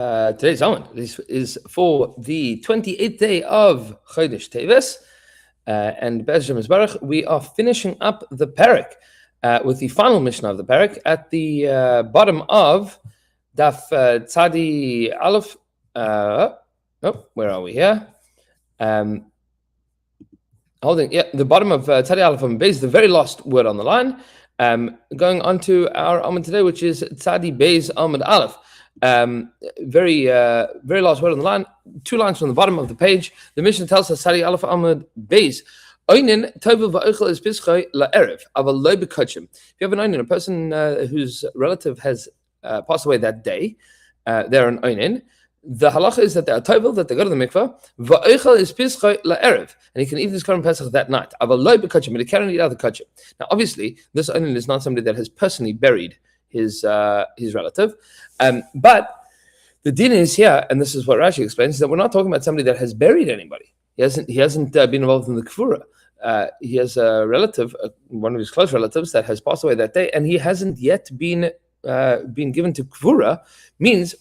Today's Amud is for the 28th day of Chodesh Teves, and Be'ez Hashem Yisbarach, we are finishing up the parak with the final Mishnah of the parak at the bottom of Daf Tzadi Aleph. Where are we here? The bottom of Tzadi Aleph on Beis, the very last word on the line. Going on to our Amud today, which is Tzadi Beis Amud Aleph. Very last word on the line, 2 lines from the bottom of the page. The Mishnah tells us Tzadi Aleph Amud Beis. Oinen tovel va'ochel is pischoi la'erev aval lo bekachim. If you have an oinen, a person whose relative has passed away that day, they're an oinen. The halacha is that they are tovel, that they go to the mikveh. Va'ochel is pischoi la'erev, and he can eat his korban pesach that night. Aval lo bekachim, but he cannot eat other kachim. Now, obviously, this oinen is not somebody that has personally buried his relative, but the din is here, and this is what Rashi explains, that we're not talking about somebody that has buried anybody. He hasn't been involved in the kfura. He has a relative, one of his close relatives, that has passed away that day, and he hasn't yet been given to kfura. Means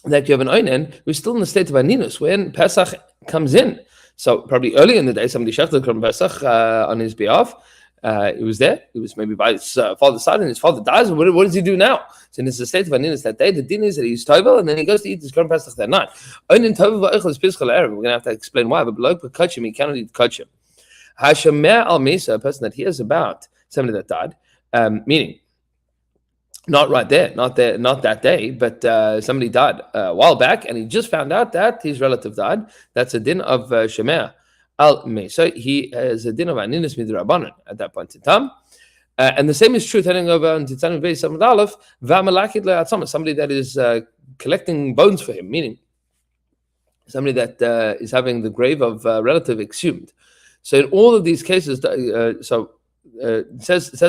that you have an oinen who's still in the state of aninus when Pesach comes in. So probably early in the day, somebody shechted from Pesach on his behalf. He was there. He was maybe by his father's side, and his father dies. What does he do now? So in the state of aninus that day, the din is that he's tovel, and then he goes to eat his korban pesach that night. Oinen tovel va'ochel is pischol erev. We're going to have to explain why. But below kachim, he cannot eat kachim. Hashemer al mesa, a person that hears about somebody that died, meaning not right there, not that day, but somebody died a while back, and he just found out that his relative died. That's a din of shemer al mesa. He has a din of aninus midrabanan at that point in time. And the same is true turning over on Titzanim Beis Amud Aleph, v'amalakid le'atzama, somebody that is collecting bones for him, meaning somebody that is having the grave of a relative exhumed. So in all of these cases, says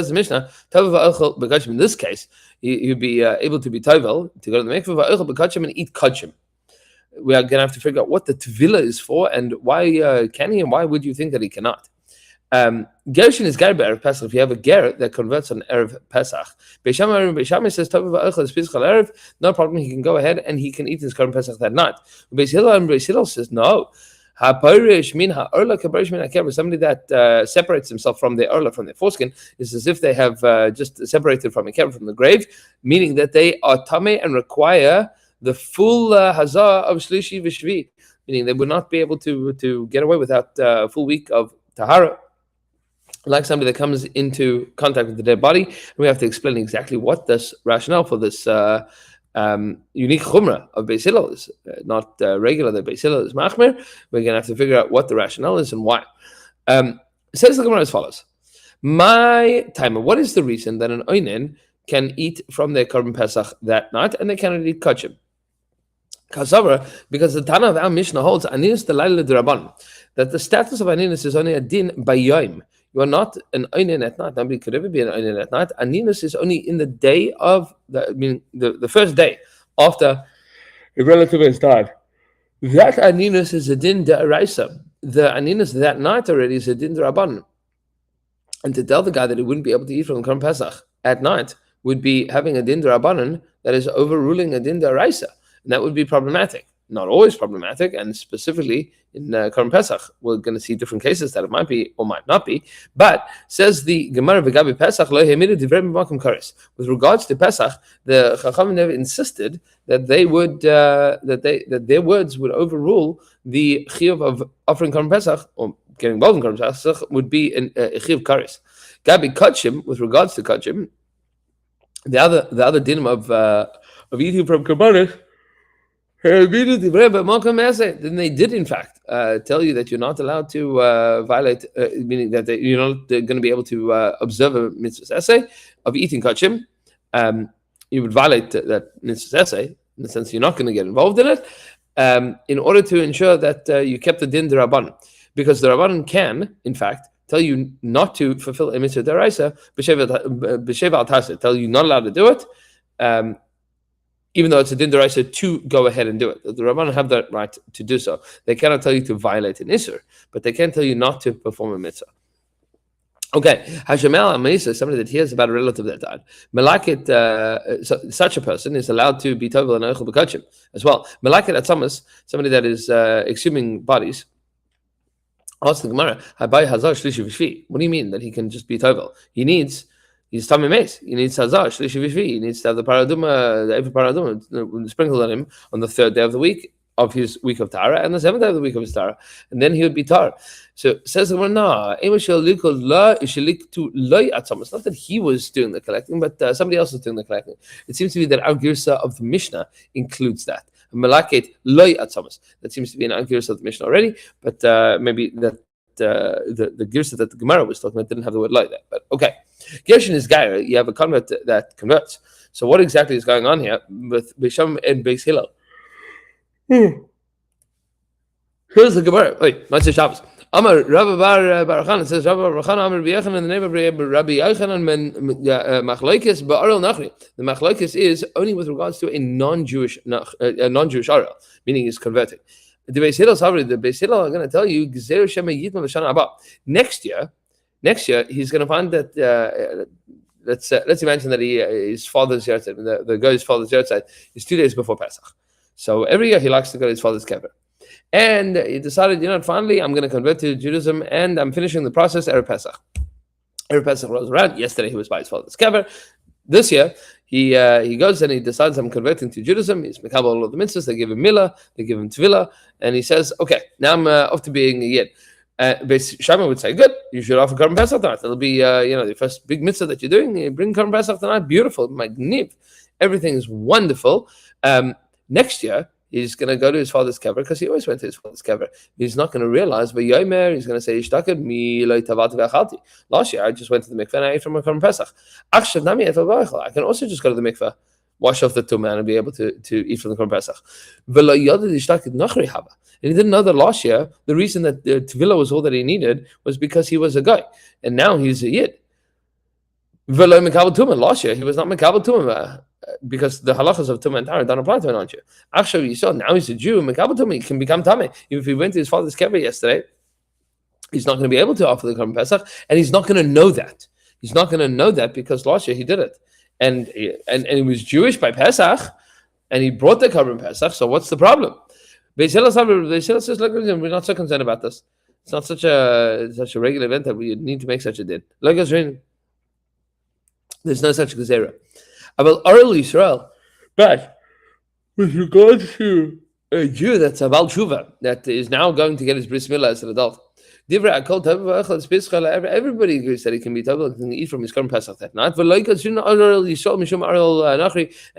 the Mishnah, tovel va'ochel b'kachim. In this case, he'd be able to be tovel, to go to the mikveh va'ochel b'kachim and eat kachim. We are going to have to figure out what the tevilah is for and why can he and why would you think that he cannot. Gerushin is ger be'erev Pesach. If you have a ger that converts on erev Pesach, Beis Shammai says tovel va'ochel is pischol erev. No problem. He can go ahead and he can eat his korban Pesach that night. Beis Hillel says no. Somebody that separates himself from their orla, from their foreskin, is as if they have just separated from a kever, from the grave, meaning that they are tameh and require the full hazah of shlishi v'shvi, meaning they would not be able to get away without a full week of tahara, like somebody that comes into contact with the dead body. And we have to explain exactly what this rationale for this unique chumrah of Beis Hillel is, not regular that Beis Hillel is machmer. We're going to have to figure out what the rationale is and why. Says the Gemara as follows: my timer, what is the reason that an oinen can eat from their korban pesach that night and they cannot eat kachim? Because the Tana of our Mishnah holds aninus delayla d'Rabban, that the status of aninus is only a din by yom. You are not an oinen at night. Nobody could ever be an oinen at night. Aninus is only in the day of the first day after a relative has died. That aninus is a din da'araisa. The aninus that night already is a din da'rabban. And to tell the guy that he wouldn't be able to eat from korban pesach at night would be having a din da'rabbanan that is overruling a din da'araisa, and that would be problematic. Not always problematic, and specifically in korban pesach, we're going to see different cases that it might be or might not be. But says the Gemara v'gabi Pesach lo hemidu divrei b'makom kares. With regards to Pesach, the Chachamim never insisted that they would that their words would overrule the chiyuv of offering korban pesach or getting involved in korban pesach would be a chiyuv kares. Gabi kachim, with regards to kachim, the other dinim of eating from korbanos. Then they did, in fact, tell you that you're not allowed to violate, meaning that you're not going to be able to observe a mitzvah essay of eating kachim. You would violate that mitzvah essay in the sense you're not going to get involved in it, in order to ensure that you kept the din d'Rabbanan, because the Rabbanan can, in fact, tell you not to fulfill a mitzvah d'oraisa b'sheva al tasa, tell you not allowed to do it. Even though it's a din d'oraisa to go ahead and do it. The Rabbanan have that right to do so. They cannot tell you to violate an isur, but they can tell you not to perform a mitzvah. Okay, Hashamel Amisa, somebody that hears about a relative that died. Malakit, such a person is allowed to be tovel and oichel b'kachim as well. Malakit atzamas, somebody that is exhuming bodies. Ask the Gemara, Habai Hazar Shlishi Vishvi. What do you mean that he can just be tovel? He's Tamim Mace. He needs Hazar Shlishi Vishvi. He needs to have the paraduma, every paraduma sprinkled on him on the third day of the week of his week of Tara and the seventh day of the week of his Tara, and then he would be Tar. So says the Gemara, no, it's not that he was doing the collecting, but somebody else was doing the collecting. It seems to be that our girsa of the Mishnah includes that. Malaket loy atzamas. That seems to be an girsa of the Mishnah already, but maybe that the girsa that the Gemara was talking about didn't have the word loy there. But okay, Gershon is Gair. You have a convert that converts. So what exactly is going on here with Bisham and Beis Hillel? Here's the Gemara. Wait, Maseches Shabbos. Amar Rabbi Bar Barachan. It says Rabbi Barachan Amar B'Yechan in the name of Rabbi Yochanan men Machlokes Ba'arel Nachri. The Machlokes is only with regards to a non-Jewish Arel, meaning he's converting. The Beis Hillel are going to tell you Gzeir Shema Yitma V'Shana Abba. Next year he's going to find that. Let's imagine that his father's yahrzeit, the guy's father's yahrzeit is 2 days before Pesach. So every year he likes to go to his father's kever. And he decided, finally I'm going to convert to Judaism and I'm finishing the process Erev Pesach. Erev Pesach rolls around. Yesterday he was by his father's kever. This year he goes and he decides I'm converting to Judaism. He's mekabel all of the mitzvahs. They give him milah, they give him tefillah, and he says, okay, now I'm off to being a yid. Beis Shammai would say, good, you should offer Korban Pesach tonight. It'll be, the first big mitzvah that you're doing. You bring Korban Pesach tonight. Beautiful, magnificent. Everything is wonderful. Next year, he's going to go to his father's kever because he always went to his father's kever. He's not going to realize, but Yomer, he's going to say, last year, I just went to the mikveh and I ate from a Korban Pesach. I can also just go to the mikveh, wash off the tumah, and be able to eat from the Korban Pesach. And he didn't know that last year, the reason that the tevilah was all that he needed was because he was a guy. And now he's a yid. Last year, he was not mekabel tumah because the halachas of tumah and tara don't apply to an non-Jew. Actually, you saw now he's a Jew. Mekabel tumah, he can become tameh. If he went to his father's kever yesterday, he's not going to be able to offer the Korban Pesach, and he's not going to know that. He's not going to know that because last year he did it, and he was Jewish by Pesach, and he brought the Korban Pesach. So what's the problem? Beis Hillel says, look, we're not so concerned about this. It's not such a regular event that we need to make such a din. There's no such gezerah. About Arel Yisrael, but with regards to a Jew that's a Baal Tshuva, that is now going to get his bris milah as an adult, everybody agrees that he can be tovel, can eat from his Korban Pesach that night. And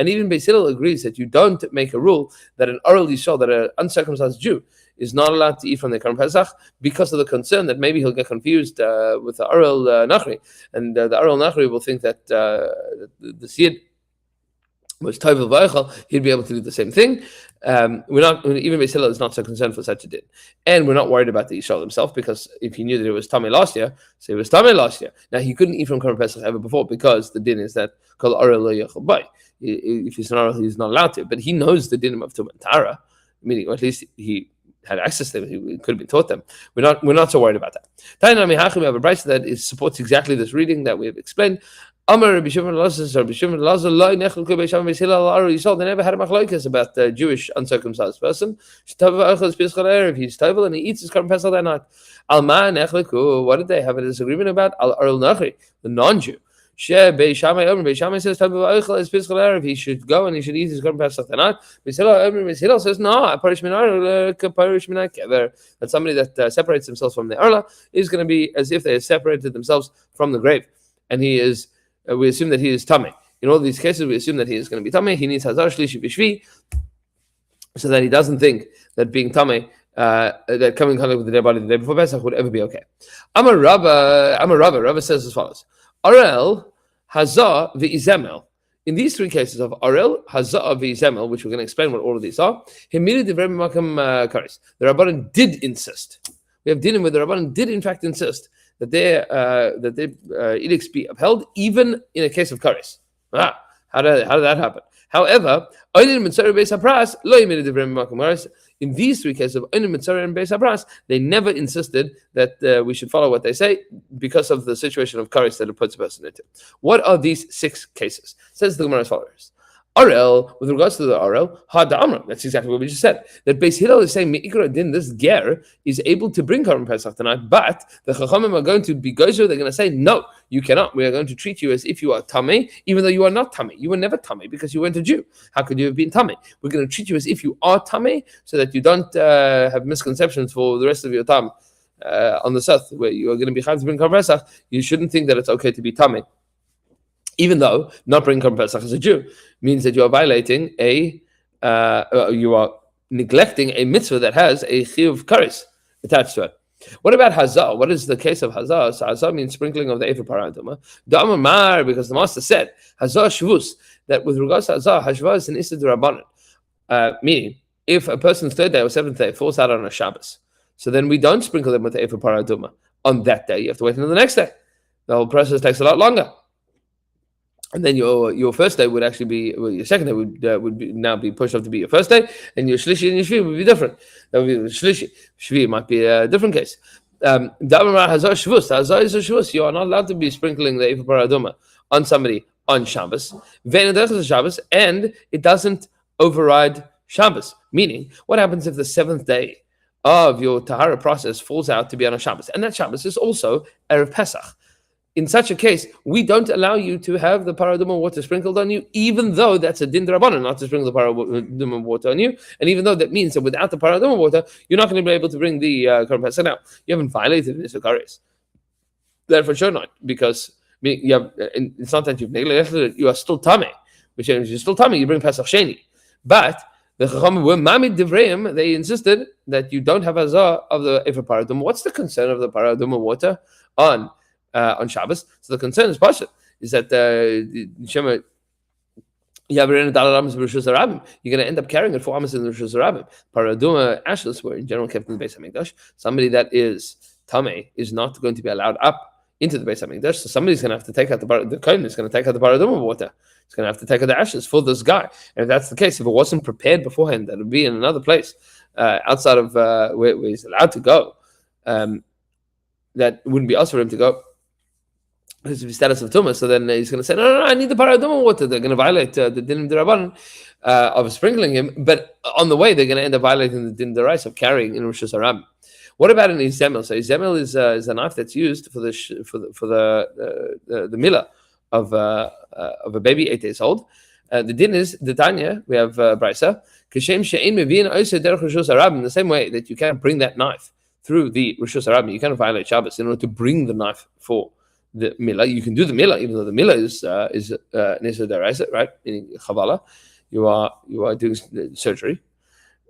even Beis Hillel agrees that you don't make a rule that an Arel Yisrael, that an uncircumcised Jew, is not allowed to eat from the Korban Pesach because of the concern that maybe he'll get confused with the Arel Nachri, and the Arel Nachri will think that the Sid was tovel v'ochel, he'd be able to do the same thing. Even Beis Hillel is not so concerned for such a din, and we're not worried about the Yisrael himself because if he knew that it was tamei last year, so it was tamei last year. Now he couldn't eat from Korban Pesach ever before because the din is that kol arel lo yochel bay. If he's an arel, he's not allowed to. But he knows the din of tumah and tara, meaning or at least he had access to them. He could have been taught them. We're not so worried about that. We have a brayso that supports exactly this reading that we have explained. Amar Rabbi Shimon Lazar, Rabbi Shimon Lazar, Lo Nechel Kol Beis Shammai Beis Hillel Arel Yisrael. They never had a machlokes about the Jewish uncircumcised person. If he's tovel and he eats his Korban Pesach that night. Alma Nechel. What did they have a disagreement about? Al Arel Nachri, the non-Jew. She Beis Shammai Omer. Beis Shammai says tovel v'ochel is Pesach Erev. He should go and he should eat his Korban Pesach that night. Beis Hillel Omer. Beis Hillel says no. Parish Minar Parish Minar Kever. That somebody that separates themselves from the Arla is going to be as if they have separated themselves from the grave, and he is. We assume that he is tamei. In all these cases, we assume that he is going to be tamei. He needs hazar shlishi b'shvi, so that he doesn't think that being tamei, that coming in contact with the dead body the day before Pesach would ever be okay. Amar Rabba says as follows: Arel, hazar v'izemel. In these three cases of Arel, hazar v'izemel, which we're going to explain what all of these are, the Rabbanan did insist. We have dinim where the Rabbanan did in fact insist that their edicts be upheld, even in a case of kares. How did that happen? However, in these 3 cases of Onin Mitzvah and Beis Habras, they never insisted that we should follow what they say because of the situation of kares that it puts a person into. What are these 6 cases? Says the Gemara as follows. Arel, with regards to the Arel, Had Amr. That's exactly what we just said. That Beis Hillel is saying Me'ikra Din, this ger is able to bring Korban Pesach tonight, but the Chachamim are going to be gozer. They're going to say, no, you cannot. We are going to treat you as if you are Tameh, even though you are not Tameh. You were never Tameh because you weren't a Jew. How could you have been Tameh? We're going to treat you as if you are Tameh, so that you don't have misconceptions for the rest of your time on the south, where you are going to be Chayav to bring Korban Pesach. You shouldn't think that it's okay to be Tameh. Even though not bringing Korban Pesach as a Jew means that you are violating you are neglecting a mitzvah that has a chiyuv kares attached to it. What about hazah? What is the case of hazah? So hazah means sprinkling of the ephah paraduma. Da'amar mar, because the master said hazah shvus, that with regards to hazah, hashvah is an issa d'rabbanan. Meaning, if a person's 3rd day or 7th day falls out on a Shabbos, so then we don't sprinkle them with the ephah paraduma on that day. You have to wait until the next day. The whole process takes a lot longer. And then your first day would actually be, your second day would now be pushed up to be your first day, and your shlishi and your shvi would be different. That would be shlishi. Shvi might be a different case. You are not allowed to be sprinkling the ephah paraduma on somebody on Shabbos, and it doesn't override Shabbos. Meaning, what happens if the 7th day of your tahara process falls out to be on a Shabbos, and that Shabbos is also Erev Pesach? In such a case, we don't allow you to have the paraduma water sprinkled on you, even though that's a din d'rabbanan not to sprinkle the paraduma water on you, and even though that means that without the paraduma water, you're not going to be able to bring the Korban Pesach. Now, you haven't violated this kares. That for sure not, because it's not that you've neglected it, you are still tameh, which means you're still tameh, you bring Pesach Sheni. But the Chachamim were mamid divreim, they insisted that you don't have azah of the ephah paraduma. What's the concern of the paraduma water on Shabbos? So the concern is Pasha, is that you're going to end up carrying it 4 amos in the Rishus Harabim. Paraduma ashes were in general kept in the Beis Hamikdash. Somebody that is Tameh is not going to be allowed up into the Beis Hamikdash. So somebody's going to have to take out the kohen is going to take out the paraduma water. He's going to have to take out the ashes for this guy. And if that's the case, if it wasn't prepared beforehand, that would be in another place outside of where he's allowed to go. That wouldn't be us for him to go. Because of his status of tumah, so then he's going to say, no, I need the paraduma water. They're going to violate the din d'rabbanan of sprinkling him, but on the way they're going to end up violating the din d'oraisa of carrying in Rishus Harabim. What about an izemel? So izemel is a knife that's used for the milah of a baby 8 days old. The din is the Tanya. We have brisa kashem she'ein mevi'in oiseh derech Rishus Harabim. The same way that you can't bring that knife through the Rishus Harabim, you can't violate Shabbos in order to bring the knife for the milah. You can do the milah, even though the milah is nisa deraisa, right? Meaning chavala. You are doing surgery.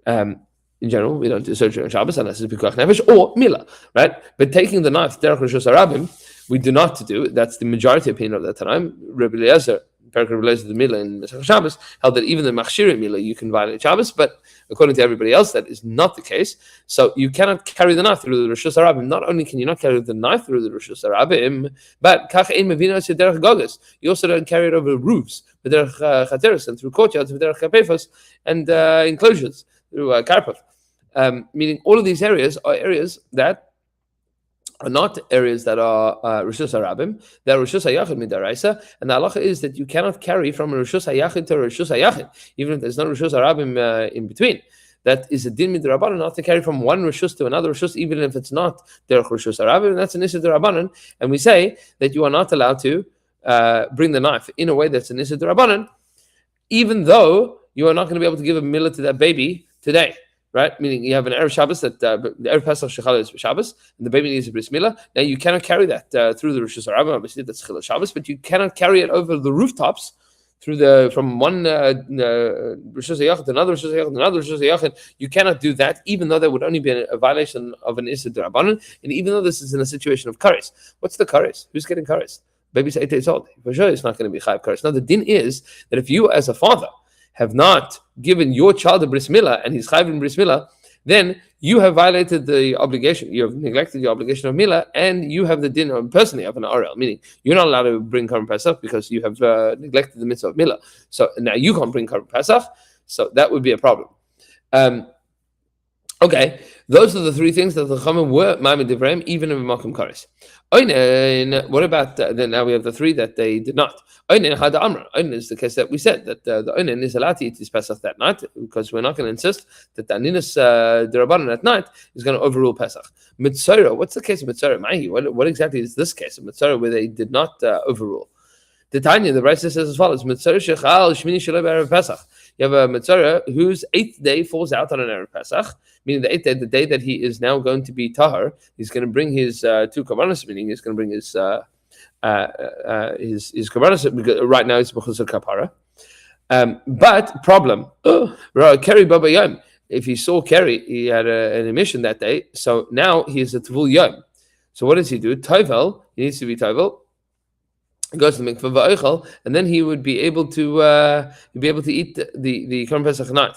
In general, we don't do surgery on Shabbos unless it's pikuach nefesh or milah, right? But taking the knife derech Rishus Harabim, we do not do. That's the majority opinion of that time. Rabbi Eliezer, the milah in Maseches Shabbos, held that even the machshiri milah you can violate Shabbos, but according to everybody else, that is not the case. So you cannot carry the knife through the Rishus Harabim. Not only can you not carry the knife through the Rishus Harabim, but you also don't carry it over roofs, and through courtyards, and enclosures, through karpov. Meaning all of these areas are areas that are not areas that are Rishus Harabim, that are Rishus Hayachid midaraisa, and the halacha is that you cannot carry from a Rishus Hayachid to a Rishus Hayachid, even if there's no Rishus Harabim in between. That is a din midrabanan, not to carry from one Rishus to another Rishus, even if it's not derech Rishus Harabim, and that's an issa d'Rabbanan. And we say that you are not allowed to bring the knife in a way that's an issa d'Rabbanan, even though you are not going to be able to give a milah to that baby today. Right, meaning you have an Erev Shabbos that the Erev Pesach Shechala is Shabbos, and the baby needs a bris milah. Now you cannot carry that through the Rishus Harabim. Obviously, that's Chila Shabbos, but you cannot carry it over the rooftops from one Rishus Hayachid to another Rishus Hayachid to another Rishus Hayachid. You cannot do that, even though that would only be a violation of an Issa D'Rabbanan, and even though this is in a situation of kares. What's the kares? Who's getting kares? Baby's 8 days old. For sure, it's not going to be chayav kares. Now the din is that if you, as a father, have not given your child a bris milah and he's chayav in bris milah, then you have violated the obligation. You have neglected the obligation of Milah, and you have the din personally of an Arel, meaning you're not allowed to bring Korban Pesach because you have neglected the mitzvah of Milah. So now you can't bring Korban Pesach, so that would be a problem. Okay, those are the three things that the Chachamim were Ma'amid Divrayim, even in Makom Kares. What about then? Now we have the three that they did not. Oinen is the case that we said that the Oinen is allowed to eat his Pesach that night, because we're not going to insist that the Aninas Derabanan at night is going to overrule Pesach. Mitzora, what's the case of Mitzora? What exactly is this case of Mitzora where they did not overrule? The Tanya, the Brisa says as follows: Mitzora shechal shmini shalei b'erev Pesach. You have a Mitzora whose 8th day falls out on an Erev Pesach, meaning the 8th day, the day that he is now going to be tahar. He's going to bring his 2 korbanos, meaning he's going to bring his korbanos. Because right now it's b'chusar kapara. But problem, Kerry Baba Yom. If he saw Kerry, he had an emission that day. So now he is a Tvul Yom. So what does he do? Tovel. He needs to be Tovel. He goes to the mikveh va'ochel, and then he would be able to eat the Korban Pesach night.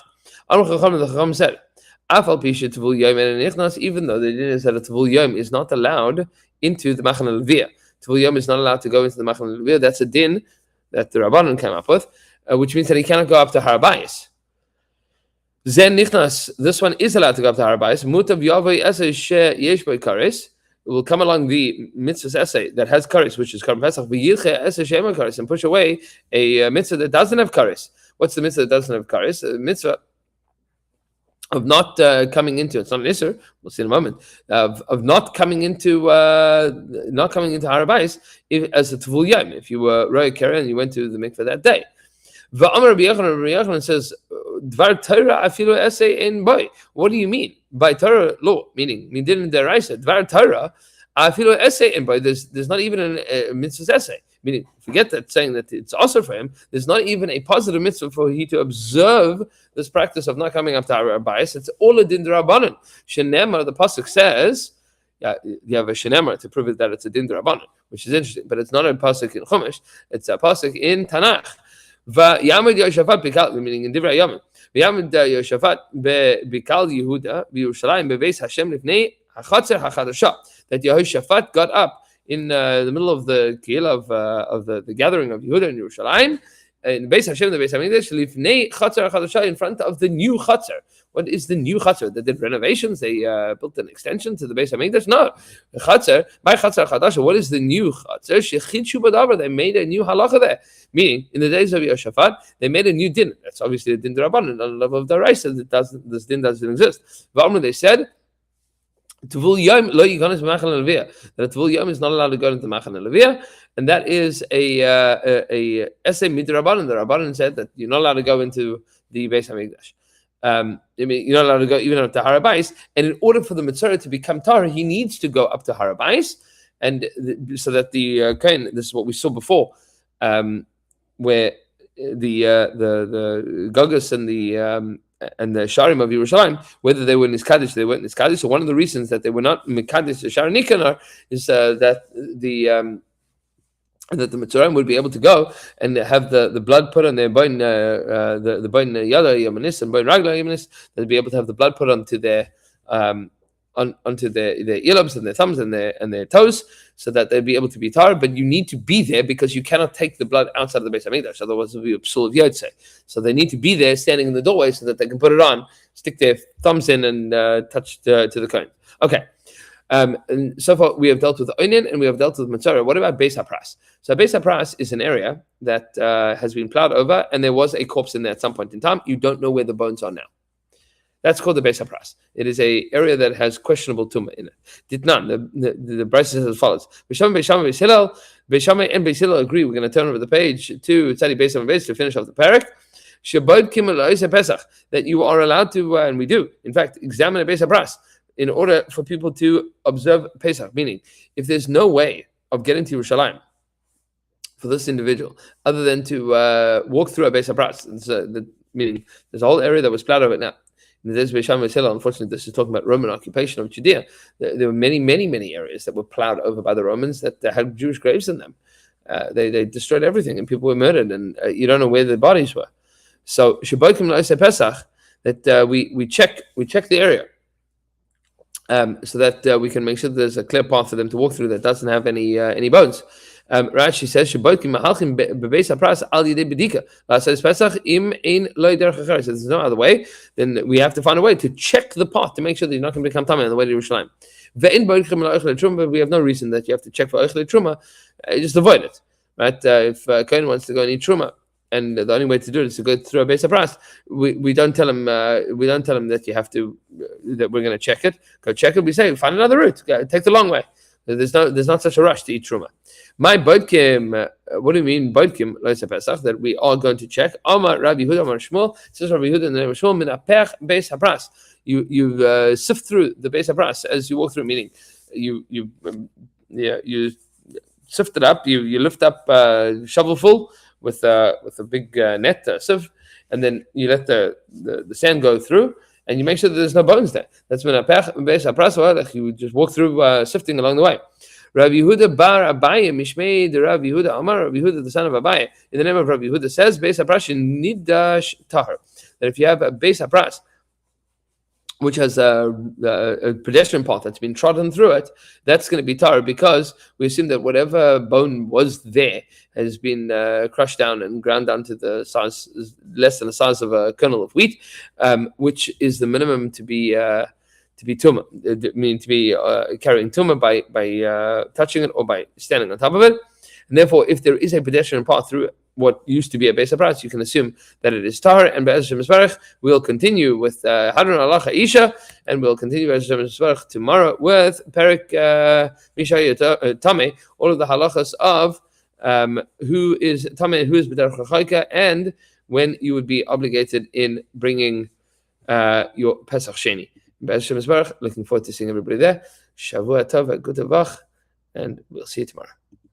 The Chacham said, even though the din is that a Tvul Yom is not allowed into the Machane Leviyah. Tvul Yom is not allowed to go into the Machane Leviyah. That's a din that the Rabbanan came up with, which means that he cannot go up to Har Bayis. Zen Nichnas, this one is allowed to go up to Har Bayis. Mutav Yavai Esei She Yesh Bei Kares. It will come along the mitzvah's essay that has kares, which is Korban Pesach, and push away a mitzvah that doesn't have kares. What's the mitzvah that doesn't have kares? A mitzvah of not coming into, it's not an isser, we'll see in a moment, of not coming into Har Bayis as a Tvul Yom. If you were Roy Keren and you went to the mikveh that day. V'amar Rabbi Yochanan says, Dvar Torah afilu essay in boy. What do you mean by Torah law? Meaning, midin deraisa. Dvar Torah afilu essay in boy. There's not even a mitzvah's essay. Meaning, forget that saying that it's also for him. There's not even a positive mitzvah for he to observe this practice of not coming up to our bias. It's all a din d'Rabbanan. Shenemar, the pasuk says, you have a shenemar to prove it that it's a din d'Rabbanan, which is interesting. But it's not a pasuk in Chumash. It's a pasuk in Tanakh. V'yamid Yoshafat bikal, meaning in Divrei Yomim. V'yamid Yoshafat bikal Yehuda v'Yerushalayim beveis Hashem lifnei hachatzer hachadasha. That Yehoshaphat got up in the middle of the kehillah of the gathering of Yehuda and Yerushalayim, in Beis Hashem, the Beis Hamikdash, lifnei chatzer hachadasha, in front of the new chatzer. What is the new chatzer? They did renovations. They built an extension to the Beis Hamikdash. No, the chatzer by chatzer chadasha. What is the new chatzer? Shechidshu b'davar. They made a new halacha there. Meaning, in the days of Yoshafat, they made a new din. That's obviously a din d'Rabbanan. On the level of the Raisa, this din doesn't exist. V'amru, they said, Tvul Yom lo yiganis b'machane leviyah. That a Tvul Yom is not allowed to go into machane leviyah, and that is a essay midrabanan. The Rabbanan said that you're not allowed to go into the Beis Hamikdash. You're not allowed to go even up to Har Bayis, and in order for the Mitzvah to become Tahar, he needs to go up to Har Bayis, and so that the Kohen, this is what we saw before, where the Gogas and the Sharim of Yerushalayim, whether they were in Niskadish, they weren't in Niskadish. So one of the reasons that they were not Mikadish the Sharon Nikanar is that the Mitzorim would be able to go and have the blood put on their bone, the bone Yada Yamanis and bone Ragla Yamanis. They'd be able to have the blood put onto their onto their earlobes and their thumbs and their toes, so that they'd be able to be tar. But you need to be there because you cannot take the blood outside of the Beis Hamikdash, otherwise it would be a psul of Yotze. So they need to be there, standing in the doorway, so that they can put it on, stick their thumbs in, and touch to the Kohen. Okay. And so far we have dealt with the Oinen and we have dealt with Matzara. What about Beis HaPras? So Beis HaPras is an area that has been plowed over, and there was a corpse in there at some point in time. You don't know where the bones are now. That's called the Beis HaPras. It is a area that has questionable tumah in it. Ditnan, the Brisa says as follows: Beishamai and Beis Hillel agree. We're going to turn over the page to Tzadi Beis HaMabeis to finish off the parak. Shabbat Kimel Pesach, that you are allowed to, and we do, in fact, examine a Beis HaPras in order for people to observe Pesach. Meaning, if there's no way of getting to Yerushalayim for this individual other than to walk through a Beis HaPras, meaning there's a whole area that was plowed over now. In the days of Beis Hillel, unfortunately, this is talking about Roman occupation of Judea. There were many areas that were plowed over by the Romans that had Jewish graves in them. They destroyed everything, and people were murdered, and you don't know where the bodies were. So Shabbokim La'aseh Pesach, that we check the area. so that we can make sure that there's a clear path for them to walk through that doesn't have any bones. Rashi says, there's no other way, then we have to find a way to check the path to make sure that you're not going to become tamei on the way to Yerushalayim. But we have no reason that you have to check for Oichle Truma, just avoid it. Right? If Kohen wants to go and eat Truma, and the only way to do it is to go through a base of brass. We don't tell him that you have to that we're going to check it. Go check it. We say find another route. Take the long way. There's not such a rush to eat truma. My bodkim. What do you mean bodkim? Pesach that we are going to check. Amar Rabbi Yehuda Amar Shmuel. Says Rabbi Yehuda in the name of Shmuel. Minapech beis habras. You sift through the base of brass as you walk through. Meaning you sift it up. You lift up shovelful with a big net sieve, and then you let the sand go through, and you make sure that there's no bones there. That's when you just walk through sifting along the way. Rabbi Yehuda bar Abaye Mishmei the Rabbi Yehuda Amar Rabbi Yehuda the son of Abaye in the name of Rabbi Yehuda says Beis Hapras nidash tahar, that if you have a Beis Hapras which has a pedestrian path that's been trodden through it, that's going to be tar, because we assume that whatever bone was there has been crushed down and ground down to the size less than the size of a kernel of wheat, which is the minimum to be tumah, meaning to be carrying tumah by touching it or by standing on top of it. And therefore, if there is a pedestrian path through what used to be a Beis Hapras, you can assume that it is tar. And Be'ez Hashem Yisbarach, we'll continue with Hadron Alacha Isha, and we'll continue Be'ez Hashem Yisbarach tomorrow with Perik Mishaya Tameh, all of the halachas of who is Tameh, who is B'derech HaChaika, and when you would be obligated in bringing your Pesach Sheni. Be'ez Hashem Yisbarach, looking forward to seeing everybody there. Shavua Tov, Gutavach, and we'll see you tomorrow.